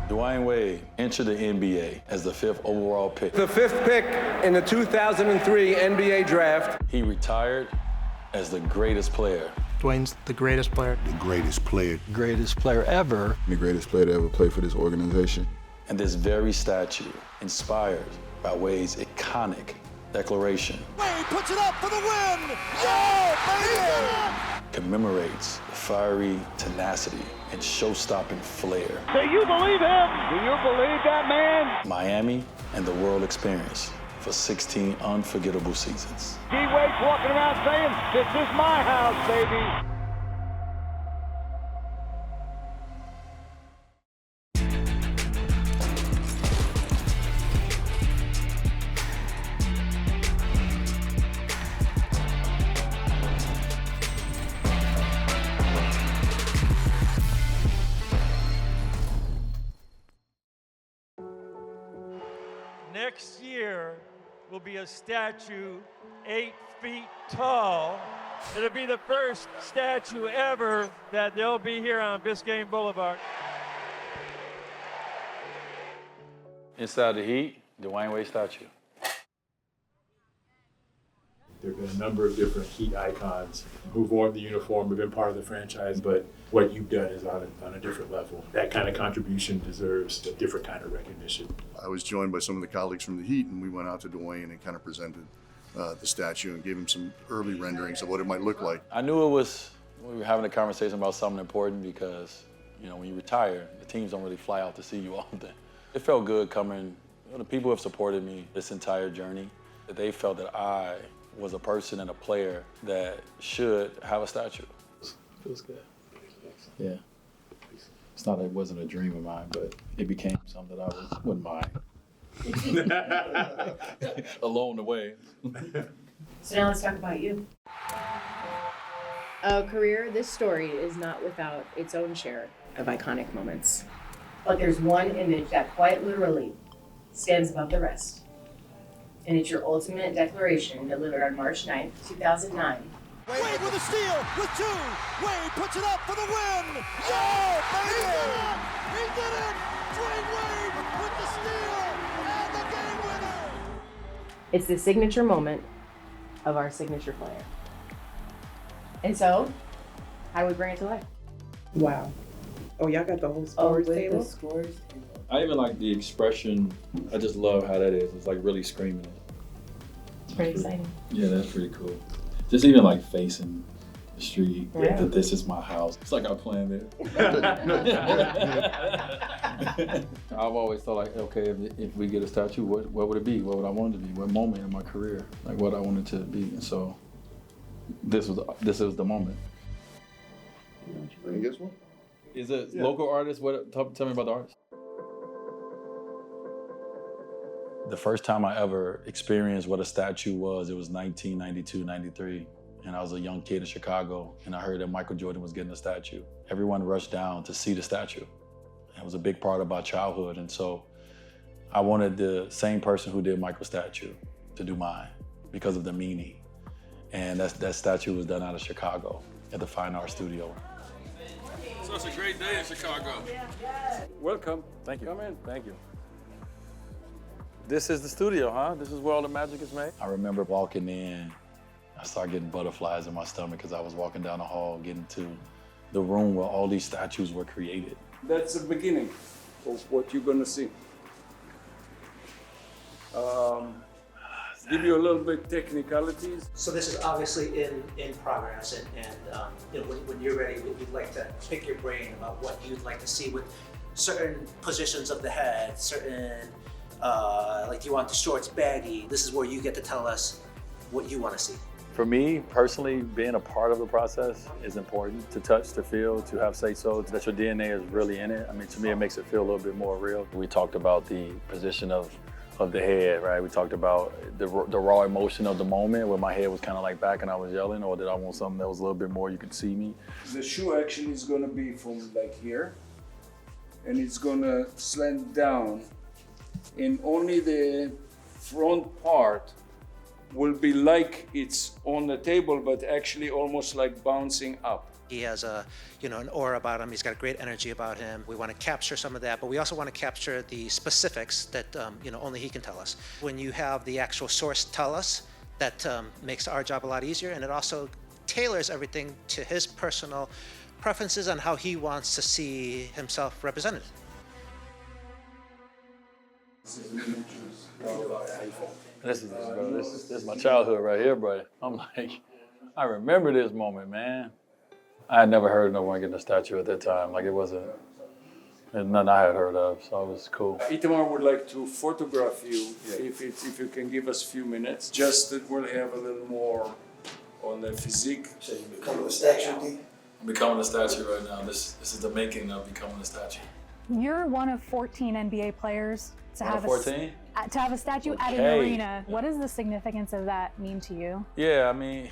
Dwyane Wade entered the NBA as the 5th overall pick. The 5th pick in the 2003 NBA draft. He retired as the greatest player. Dwyane's the greatest player. The greatest player. Greatest player ever. The greatest player to ever play for this organization. And this very statue, inspired by Wade's iconic declaration, Wade puts it up for the win! Yeah, baby! commemorates the fiery tenacity and show-stopping flair. Do you believe him? Do you believe that man? Miami and the world experience for 16 unforgettable seasons. D. Wade's walking around saying, this is my house, baby. Next year will be a statue 8 feet tall. It'll be the first statue ever that they'll be here on Biscayne Boulevard. Inside the Heat, Dwyane Wade statue. There have been a number of different Heat icons who've worn the uniform, have been part of the franchise, but what you've done is on a different level. That kind of contribution deserves a different kind of recognition. I was joined by some of the colleagues from the Heat, and we went out to Dwyane and kind of presented the statue and gave him some early renderings of what it might look like. I knew we were having a conversation about something important because, you know, when you retire, the teams don't really fly out to see you often. It felt good coming, the people who have supported me this entire journey, that they felt that I was a person and a player that should have a statue. Feels good. Yeah. It's not that it wasn't a dream of mine, but it became something that I wouldn't mind. Along the way. So now let's talk about you. A career this storied is not without its own share of iconic moments. But there's one image that quite literally stands above the rest. And it's your ultimate declaration delivered on March 9th, 2009. Wade with a steal, with 2. Wade puts it up for the win! Yeah, baby! He did it! Dwyane Wade with the steal and the game winner! It's the signature moment of our signature player. And so, how do we bring it to life? Wow. Oh, y'all got the whole scores table? The scores table. I even like the expression. I just love how that is. It's like really screaming it. It's pretty exciting. Yeah, that's pretty cool. Just even like facing the street, Yeah. that this is my house. It's like I planned it. I've always thought like, okay, if we get a statue, what would it be? What would I want it to be? What moment in my career? Like what I wanted to be. And so this was the moment. And guess what? Is it local artist? Tell me about the artist. The first time I ever experienced what a statue was, it was 1992, 93. And I was a young kid in Chicago, and I heard that Michael Jordan was getting a statue. Everyone rushed down to see the statue. It was a big part of my childhood, and so I wanted the same person who did Michael's statue to do mine because of the meaning. And that statue was done out of Chicago at the Fine Art Studio. So it's a great day in Chicago. Welcome. Thank you. Come in. Thank you. This is the studio, huh? This is where all the magic is made? I remember walking in, I started getting butterflies in my stomach because I was walking down the hall, getting to the room where all these statues were created. That's the beginning of what you're gonna see. Give you a little bit technicalities. So this is obviously in progress, and you know, when you're ready, we'd like to pick your brain about what you'd like to see with certain positions of the head, certain, like do you want the shorts baggy? This is where you get to tell us what you want to see. For me, personally, being a part of the process is important. To touch, to feel, to have say-so, that your DNA is really in it. I mean, to me, it makes it feel a little bit more real. We talked about the position of the head, right? We talked about the raw emotion of the moment where my head was kind of like back and I was yelling, or did I want something that was a little bit more you could see me? The shoe actually is gonna be from like here, and it's gonna slant down, and only the front part will be like it's on the table, but actually almost like bouncing up. He has an aura about him. He's got a great energy about him. We want to capture some of that, but we also want to capture the specifics that, only he can tell us. When you have the actual source tell us, that makes our job a lot easier, and it also tailors everything to his personal preferences on how he wants to see himself represented. This is my childhood right here, bro. I'm like, I remember this moment, man. I had never heard of no one getting a statue at that time. Like, it wasn't nothing I had heard of, so it was cool. Itamar would like to photograph you, if you can give us a few minutes. Just that we'll have a little more on the physique. So you become a statue, D? I'm becoming a statue right now. This is the making of becoming a statue. You're one of 14 NBA players to have 14? To have a statue at an arena. What does the significance of that mean to you? Yeah, I mean,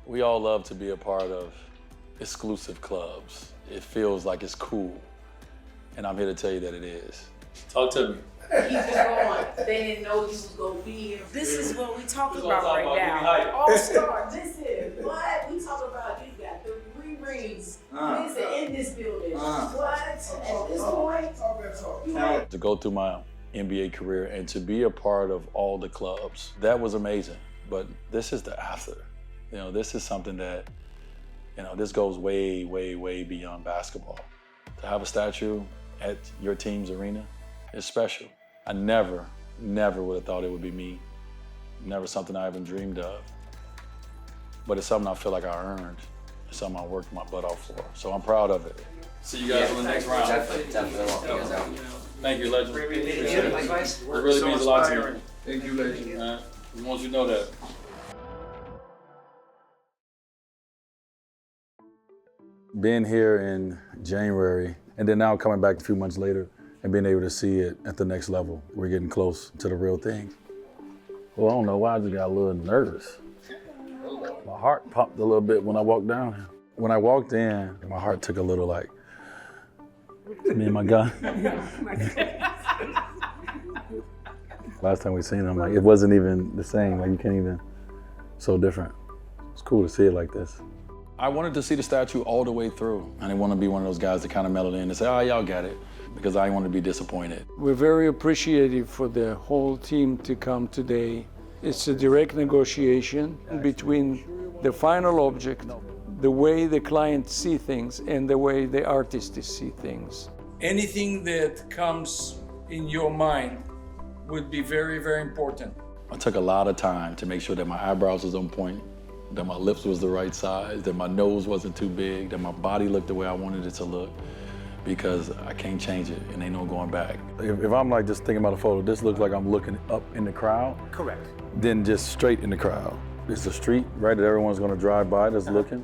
we all love to be a part of exclusive clubs. It feels like it's cool, and I'm here to tell you that it is. Talk to me. Keep it going. They didn't know you was gonna be here. This is what we talking about right now. All-star. This is what we talking about. You got the 3 rings. This in this building. What? At this point? To go through my NBA career and to be a part of all the clubs, that was amazing. But this is the after. This is something that, this goes way, way, way beyond basketball. To have a statue at your team's arena is special. I never would have thought it would be me. Never something I even dreamed of. But it's something I feel like I earned. It's something I worked my butt off for. So I'm proud of it. See you guys on the next round. Definitely. Thank you, legend. It really means a lot to me. Thank you, legend. We want you to know that. Being here in January, and then now coming back a few months later and being able to see it at the next level, we're getting close to the real thing. Well, I don't know why I just got a little nervous. My heart pumped a little bit when I walked down. When I walked in, my heart took a little like, me and my gun. Last time we seen him, like, it wasn't even the same. Like, you can't even, so different. It's cool to see it like this. I wanted to see the statue all the way through. I didn't want to be one of those guys that kind of mellowed in and say, oh, y'all got it, because I didn't want to be disappointed. We're very appreciative for the whole team to come today. It's a direct negotiation between the final object, the way the client see things, and the way the artist see things. Anything that comes in your mind would be very, very important. I took a lot of time to make sure that my eyebrows was on point, that my lips was the right size, that my nose wasn't too big, that my body looked the way I wanted it to look, because I can't change it and ain't no going back. If I'm like just thinking about a photo, this looks like I'm looking up in the crowd. Correct. Then just straight in the crowd. It's a street, right, that everyone's gonna drive by that's looking.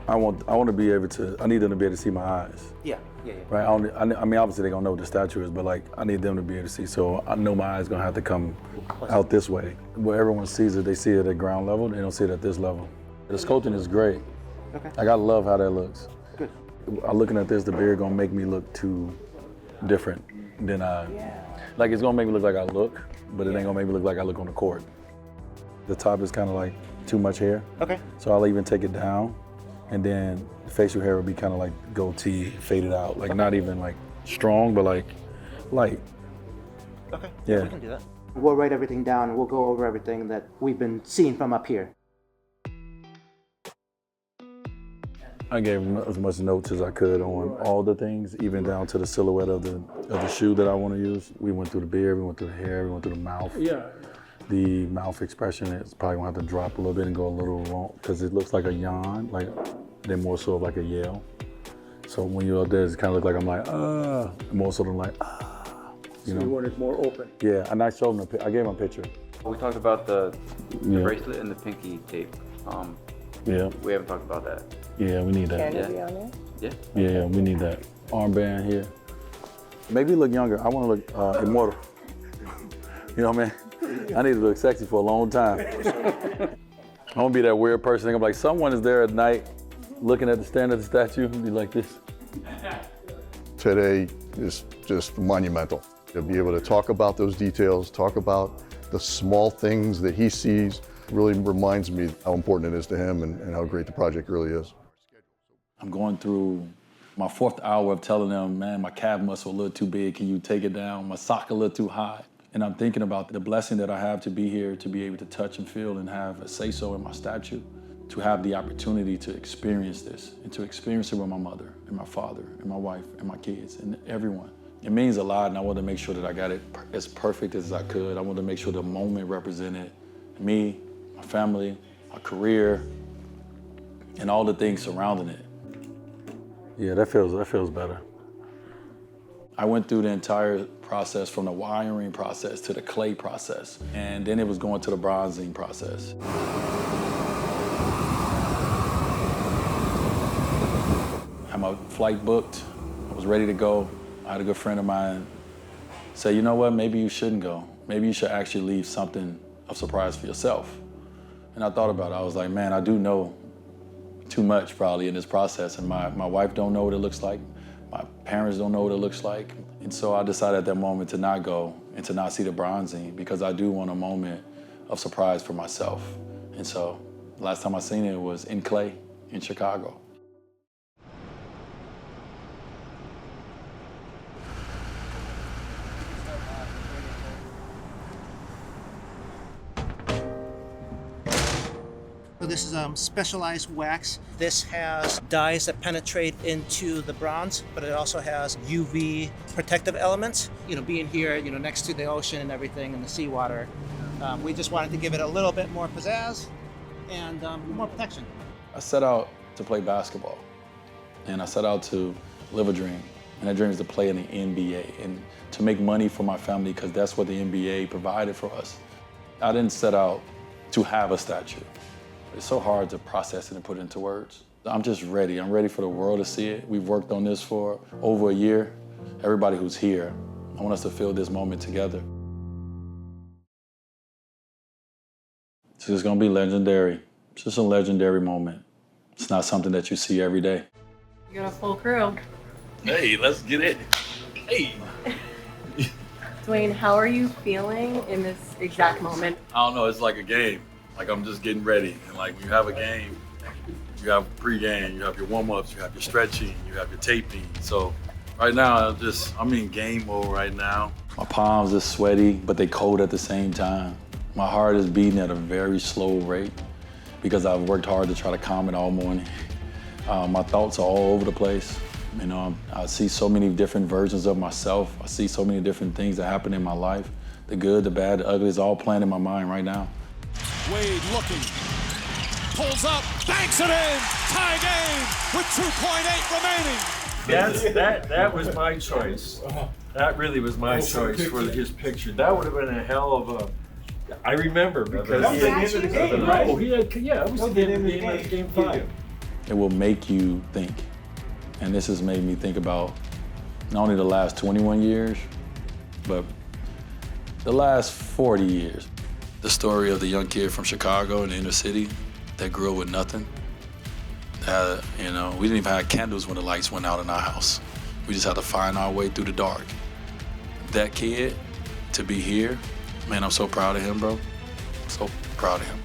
I want to be able to, I need them to be able to see my eyes. Yeah. Right, I mean, obviously they're gonna know what the statue is, but like, I need them to be able to see, so I know my eyes gonna have to come out this way. Where everyone sees it, they see it at ground level, they don't see it at this level. The sculpting is great. Okay. Like, I love how that looks. Good. Looking at this, the beard gonna make me look too different than like, it's gonna make me look like I look, but it ain't gonna make me look like I look on the court. The top is kind of like too much hair. Okay. So I'll even take it down, and then the facial hair will be kind of like goatee, faded out, like not even like strong, but like light. Okay. Yeah. We can do that. We'll write everything down and we'll go over everything that we've been seeing from up here. I gave him as much notes as I could on all the things, even down to the silhouette of the shoe that I want to use. We went through the beard, we went through the hair, we went through the mouth. Yeah. The mouth expression is probably gonna have to drop a little bit and go a little wrong, because it looks like a yawn, like then more so like a yell. So when you're up there, it kind of look like I'm like, more so than like, So you want it more open? Yeah, and I showed him, I gave him a picture. We talked about the bracelet and the pinky tape. Yeah. We haven't talked about that. Yeah, we need that. Can it be on there? Yeah. Yeah, we need that. Armband here. Maybe look younger. I want to look immortal. You know what I mean? I need to look sexy for a long time. I won't be that weird person. I'm like, someone is there at night looking at the stand of the statue and be like this. Today is just monumental. To be able to talk about those details, talk about the small things that he sees really reminds me how important it is to him and how great the project really is. I'm going through my 4th hour of telling them, man, my calf muscle a little too big, can you take it down? My sock a little too high. And I'm thinking about the blessing that I have to be here, to be able to touch and feel and have a say-so in my statue, to have the opportunity to experience this and to experience it with my mother and my father and my wife and my kids and everyone. It means a lot, and I wanted to make sure that I got it as perfect as I could. I wanted to make sure the moment represented me, my family, my career, and all the things surrounding it. Yeah, that feels better. I went through the entire process, from the wiring process to the clay process, and then it was going to the bronzing process. I had my flight booked. I was ready to go. I had a good friend of mine say, you know what, maybe you shouldn't go. Maybe you should actually leave something of surprise for yourself. And I thought about it. I was like, man, I do know too much probably in this process, and my wife don't know what it looks like. My parents don't know what it looks like. And so I decided at that moment to not go and to not see the bronzing, because I do want a moment of surprise for myself. And so last time I seen it was in clay in Chicago. So this is specialized wax. This has dyes that penetrate into the bronze, but it also has UV protective elements. You know, being here, you know, next to the ocean and everything and the seawater, we just wanted to give it a little bit more pizzazz and more protection. I set out to play basketball, and I set out to live a dream. And that dream is to play in the NBA and to make money for my family, because that's what the NBA provided for us. I didn't set out to have a statue. It's so hard to process it and put it into words. I'm just ready. I'm ready for the world to see it. We've worked on this for over a year. Everybody who's here, I want us to feel this moment together. It's just gonna be legendary. It's just a legendary moment. It's not something that you see every day. You got a full crew. Hey, let's get it. Hey. Dwyane, how are you feeling in this exact moment? I don't know, it's like a game. Like, I'm just getting ready. And like, when you have a game, you have pre-game, you have your warm-ups, you have your stretching, you have your taping. So right now, I'm in game mode right now. My palms are sweaty, but they cold at the same time. My heart is beating at a very slow rate because I've worked hard to try to calm it all morning. My thoughts are all over the place. You know, I see so many different versions of myself. I see so many different things that happen in my life. The good, the bad, the ugly is all playing in my mind right now. Wade looking, pulls up, banks it in, tie game with 2.8 remaining. That was my choice. That really was my choice for his picture. That would have been a hell of a. I remember because that was the end of the game, right? Oh, it was the end of game 5. It will make you think, and this has made me think about not only the last 21 years, but the last 40 years. The story of the young kid from Chicago in the inner city that grew up with nothing. You know, we didn't even have candles when the lights went out in our house. We just had to find our way through the dark. That kid, to be here, man, I'm so proud of him, bro. So proud of him.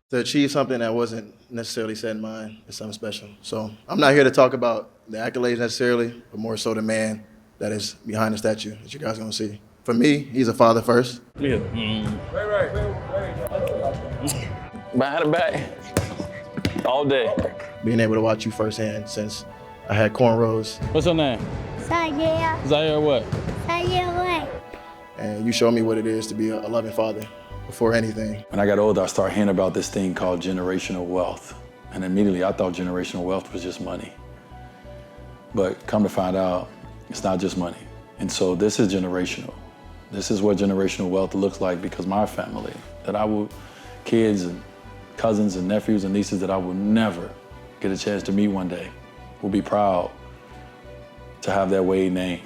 To achieve something that wasn't necessarily set in mind is something special. So I'm not here to talk about the accolades necessarily, but more so the man that is behind the statue that you guys are gonna see. For me, he's a father first. Yeah. Right. Behind the back. All day. Being able to watch you firsthand since I had cornrows. What's your name? Zaire. Zaire what? Zaire Wade. And you showed me what it is to be a loving father before anything. When I got older, I started hearing about this thing called generational wealth. And immediately I thought generational wealth was just money. But come to find out, it's not just money. And so this is generational. This is what generational wealth looks like, because my family, kids and cousins and nephews and nieces that I will never get a chance to meet one day, will be proud to have that Wade name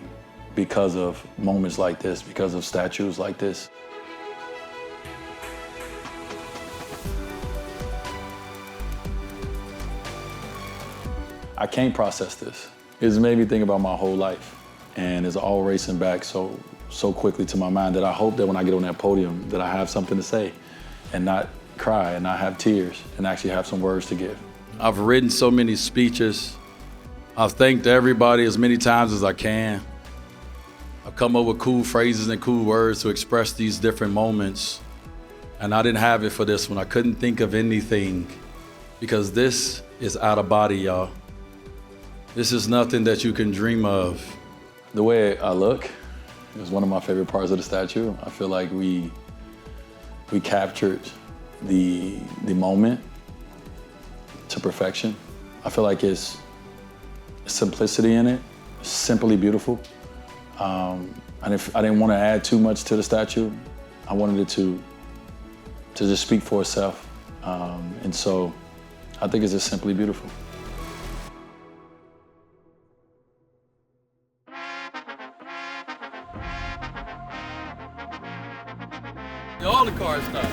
because of moments like this, because of statues like this. I can't process this. It's made me think about my whole life, and it's all racing back so so quickly to my mind that I hope that when I get on that podium that I have something to say and not cry and not have tears and actually have some words to give. I've written so many speeches. I've thanked everybody as many times as I can. I've come up with cool phrases and cool words to express these different moments. And I didn't have it for this one. I couldn't think of anything because this is out of body, y'all. This is nothing that you can dream of. The way I look is one of my favorite parts of the statue. I feel like we captured the moment to perfection. I feel like it's simplicity in it, simply beautiful. And if I didn't want to add too much to the statue, I wanted it to just speak for itself. And so I think it's just simply beautiful. All the cars stop.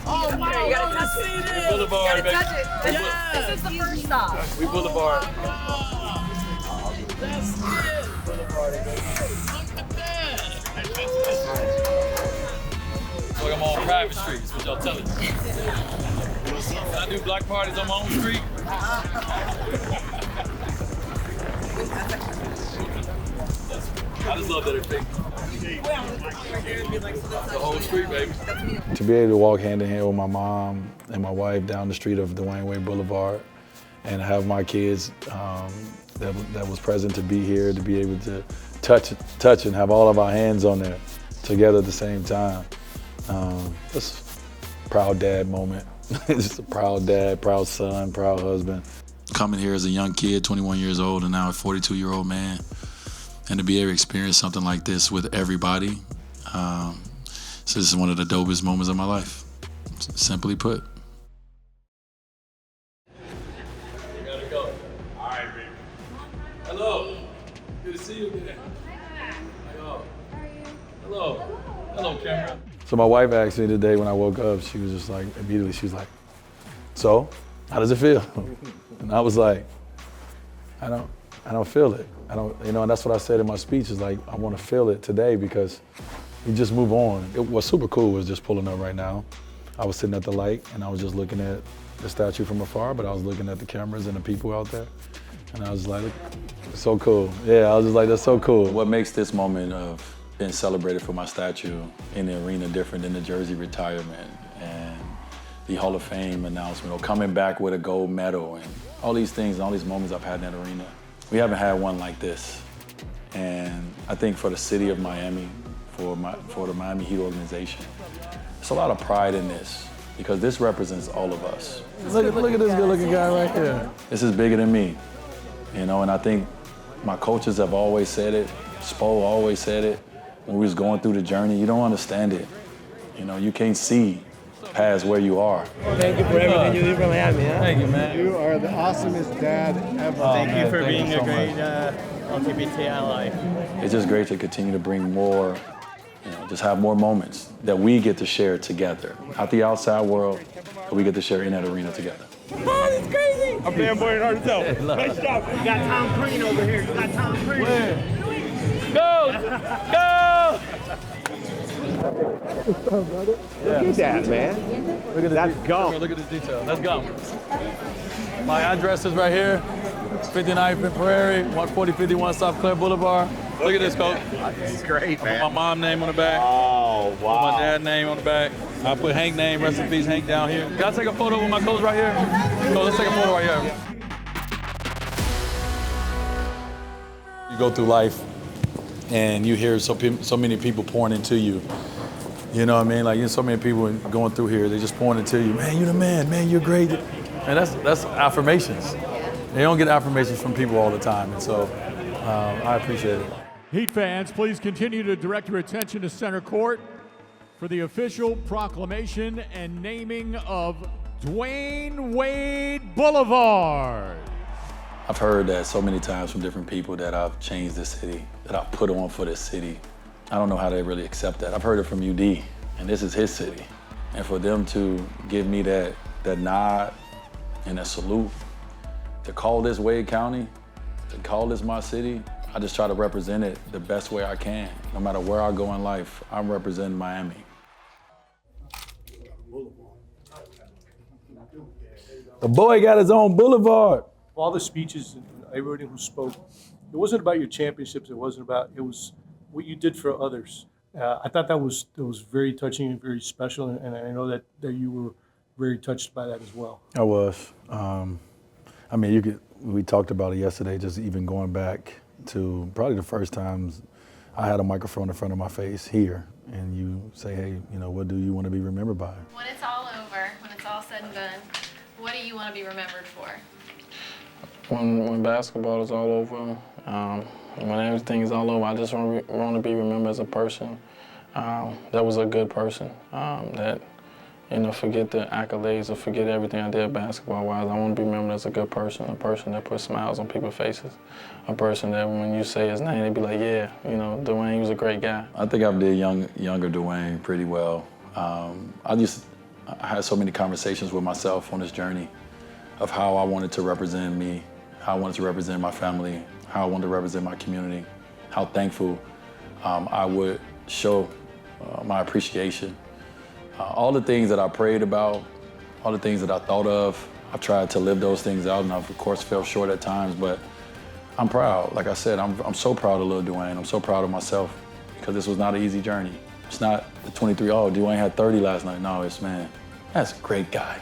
Oh, wow. You gotta touch it. We Boulevard, you gotta touch it. This is the first stop. We Boulevard. That's it. Boulevard, baby. Look, I'm on private streets, what y'all telling me. I do block parties on my own street. I just love that it big. The whole street, baby. To be able to walk hand in hand with my mom and my wife down the street of Dwyane Wade Boulevard and have my kids that was present to be here, to be able to touch and have all of our hands on there together at the same time. Just a proud dad moment. Just a proud dad, proud son, proud husband. Coming here as a young kid, 21 years old, and now a 42-year-old man, and to be able to experience something like this with everybody, so this is one of the dopest moments of my life, simply put. You gotta go. All right, baby. Hello. Good to see you again. Hello. Hello. Hello, camera. So my wife asked me today when I woke up, she was just like, immediately, she was like, so, how does it feel? And I was like, I don't feel it. And that's what I said in my speech is like, I want to feel it today because you just move on. What's super cool was just pulling up right now. I was sitting at the light and I was just looking at the statue from afar, but I was looking at the cameras and the people out there. And I was like, look, it's so cool. Yeah, I was just like, that's so cool. What makes this moment of being celebrated for my statue in the arena different than the jersey retirement and the Hall of Fame announcement or coming back with a gold medal and all these things and all these moments I've had in that arena. We haven't had one like this. And I think for the city of Miami, for the Miami Heat organization, there's a lot of pride in this because this represents all of us. Look at this good-looking guy right here. This is bigger than me, and I think my coaches have always said it, Spo always said it, when we was going through the journey, you don't understand it. You can't see past where you are. Thank you for everything you do for Miami, huh? Thank you, man. You are the awesomest dad ever. Thank you for being so a great much. LGBT ally. It's just great to continue to bring more, just have more moments that we get to share together. Not the outside world, but we get to share in that arena together. Oh, it's crazy! I'm fanboying hard to tell. Nice job. You got Tom Green over here. You got Tom Green. Go! Go! Look at that, man. Look at That's gum. Look at this detail. That's gum. My address is right here, 59th and Prairie, 14051 South Clair Boulevard. Look at this, coach. It's great, man. My mom's name on the back. Oh, wow. My dad's name on the back. I put Hank name, rest in peace, Hank down here. Can I take a photo with my coach right here? So let's take a photo right here. You go through life and you hear so many people pouring into you. You know what I mean? Like, so many people going through here, they just pouring into you. Man, you're the man. Man, you're great. And that's affirmations. They don't get affirmations from people all the time. And so I appreciate it. Heat fans, please continue to direct your attention to center court for the official proclamation and naming of Dwyane Wade Boulevard. I've heard that so many times from different people that I've changed this city, that I've put on for this city. I don't know how they really accept that. I've heard it from UD, and this is his city. And for them to give me that nod and a salute, to call this Wade County, To call this my city, I just try to represent it the best way I can. No matter where I go in life, I'm representing Miami. The boy got his own boulevard. All the speeches and everybody who spoke, it wasn't about your championships. It was what you did for others. I thought that was very touching and very special, and I know that you were very touched by that as well. I was. I mean, we talked about it yesterday, just even going back to probably the first times I had a microphone in front of my face here, and you say, hey, what do you want to be remembered by? When it's all over, when it's all said and done, what do you want to be remembered for? When basketball is all over, when everything is all over, I just want to be remembered as a person that was a good person, that, forget the accolades or forget everything I did basketball-wise. I want to be remembered as a good person, a person that put smiles on people's faces, a person that when you say his name, they be like, yeah, Dwyane was a great guy. I think I did younger Dwyane pretty well. I had so many conversations with myself on this journey of how I wanted to represent me, how I wanted to represent my family, how I wanted to represent my community, how thankful I would show my appreciation. All the things that I prayed about, all the things that I thought of, I've tried to live those things out, and I've of course fell short at times, but I'm proud. Like I said, I'm so proud of little Dwyane. I'm so proud of myself because this was not an easy journey. It's not the 23, oh, Dwyane had 30 last night. No, it's, man, that's a great guy.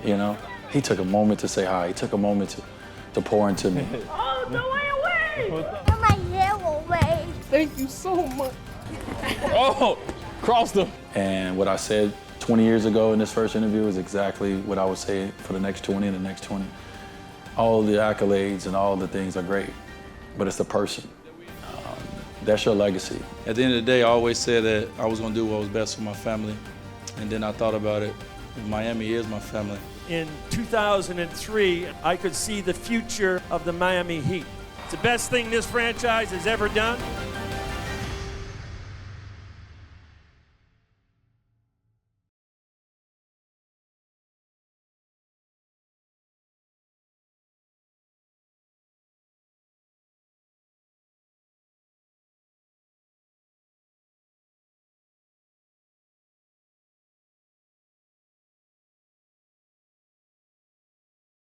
He took a moment to say hi. He took a moment to pour into me. Oh, Dwyane Wade! Oh my yellow way. Thank you so much. Oh, crossed him. And what I said 20 years ago in this first interview is exactly what I would say for the next 20 and the next 20. All the accolades and all the things are great, but it's the person. That's your legacy. At the end of the day, I always said that I was going to do what was best for my family. And then I thought about it. Miami is my family. In 2003, I could see the future of the Miami Heat. It's the best thing this franchise has ever done.